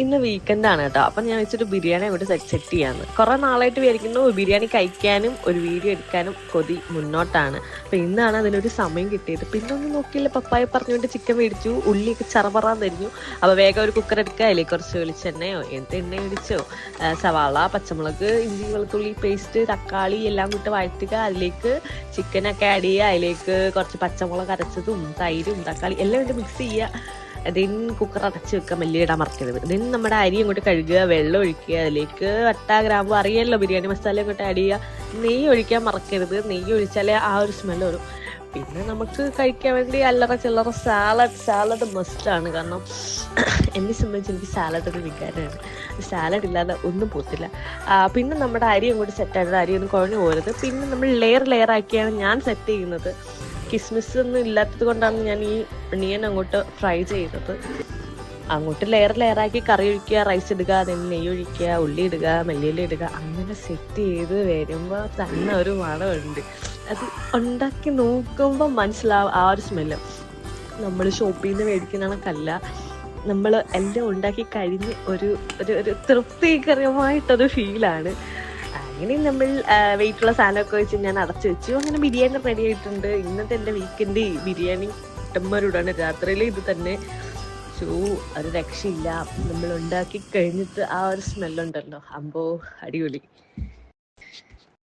ഇന്ന് വീക്കെൻഡാണ് കേട്ടോ. അപ്പം ഞാൻ വെച്ചൊരു ബിരിയാണി അങ്ങോട്ട് സെറ്റ് ചെയ്യാന്ന്. കുറേ നാളായിട്ട് വിചാരിക്കുന്നു ബിരിയാണി കഴിക്കാനും ഒരു വീഡിയോ എടുക്കാനും കൊതി മുന്നോട്ടാണ്. അപ്പം ഇന്നാണ് അതിനൊരു സമയം കിട്ടിയത്. പിന്നെ ഒന്നും നോക്കിയില്ല, പപ്പായ പറഞ്ഞുകൊണ്ട് ചിക്കൻ മേടിച്ചു, ഉള്ളിയൊക്കെ ചറപറാൻ തരിഞ്ഞു. അപ്പോൾ വേഗം ഒരു കുക്കർ എടുക്കുക, അതിലേക്ക് കുറച്ച് വെളിച്ചെണ്ണയോ എന്ത് എണ്ണ മേടിച്ചോ, സവാള, പച്ചമുളക്, ഇഞ്ചി വെളുത്തുള്ളി പേസ്റ്റ്, തക്കാളി എല്ലാം കൂട്ട് വഴറ്റുക. അതിലേക്ക് ചിക്കനൊക്കെ ആഡ് ചെയ്യുക. അതിലേക്ക് കുറച്ച് പച്ചമുളക് അരച്ചതും തൈരും തക്കാളി എല്ലാം കൂടി മിക്സ് ചെയ്യുക. ദെൻ കുക്കർ അടച്ച് വെക്കുക, മല്ലിയിടാൻ മറക്കരുത്. ദെൻ നമ്മുടെ അരി അങ്ങോട്ട് കഴുകുക, വെള്ളം ഒഴിക്കുക, അതിലേക്ക് വട്ട ഗ്രാമ്പു അറിയാമല്ലോ, ബിരിയാണി മസാല അങ്ങോട്ട് ആഡ് ചെയ്യുക. നെയ്യ് ഒഴിക്കാൻ മറക്കരുത്, നെയ്യ് ഒഴിച്ചാലേ ആ ഒരു സ്മെല്ല് വരും. പിന്നെ നമുക്ക് കഴിക്കാൻ വേണ്ടി അല്ലറ ചില്ലറ സാലഡ് മസ്റ്റാണ്. കാരണം എന്നെ സംബന്ധിച്ച് എനിക്ക് സാലഡ് ഒരു വികാരമാണ്. സാലഡ് ഇല്ലാതെ ഒന്നും പോത്തില്ല. പിന്നെ നമ്മുടെ അരി അങ്ങോട്ട് സെറ്റായിട്ട് അരി ഒന്നും കുഴഞ്ഞു പോരുത്. പിന്നെ നമ്മൾ ലെയർ ആക്കിയാണ് ഞാൻ സെറ്റ് ചെയ്യുന്നത്. കിസ്മിസ് ഒന്നും ഇല്ലാത്തത് കൊണ്ടാണ് ഞാൻ ഈ ഒണിയൻ അങ്ങോട്ട് ഫ്രൈ ചെയ്തത്. അങ്ങോട്ട് ലെയറാക്കി കറി ഒഴിക്കുക, റൈസ് ഇടുക, അതിന് നെയ്യ് ഒഴിക്കുക, ഉള്ളി ഇടുക, മല്ലിയില ഇടുക. അങ്ങനെ സെറ്റ് ചെയ്ത് വരുമ്പോൾ തന്നെ ഒരു മണമുണ്ട്. അത് ഉണ്ടാക്കി നോക്കുമ്പോൾ മനസ്സിലാവും ആ ഒരു സ്മെല്ല്. നമ്മൾ ഷോപ്പിൽ നിന്ന് മേടിക്കുന്ന കണക്കല്ല, നമ്മൾ എല്ലാം ഉണ്ടാക്കി കഴിഞ്ഞ് ഒരു ഒരു തൃപ്തികരമായിട്ടൊരു ഫീലാണ്. അങ്ങനെ നമ്മൾ വെയിറ്റുള്ള സാധനമൊക്കെ വെച്ച് ഞാൻ അടച്ചു വെച്ചു. അങ്ങനെ ബിരിയാണി റെഡി ആയിട്ടുണ്ട്. ഇന്നത്തെ എൻ്റെ വീക്കെൻഡ് ബിരിയാണി കുട്ടന്മാരോടാണ്. രാത്രിയിൽ ഇത് തന്നെ. ഒരു രക്ഷയില്ല. നമ്മൾ ഉണ്ടാക്കി കഴിഞ്ഞിട്ട് ആ ഒരു സ്മെല്ലുണ്ടല്ലോ, അമ്പോ അടിപൊളി.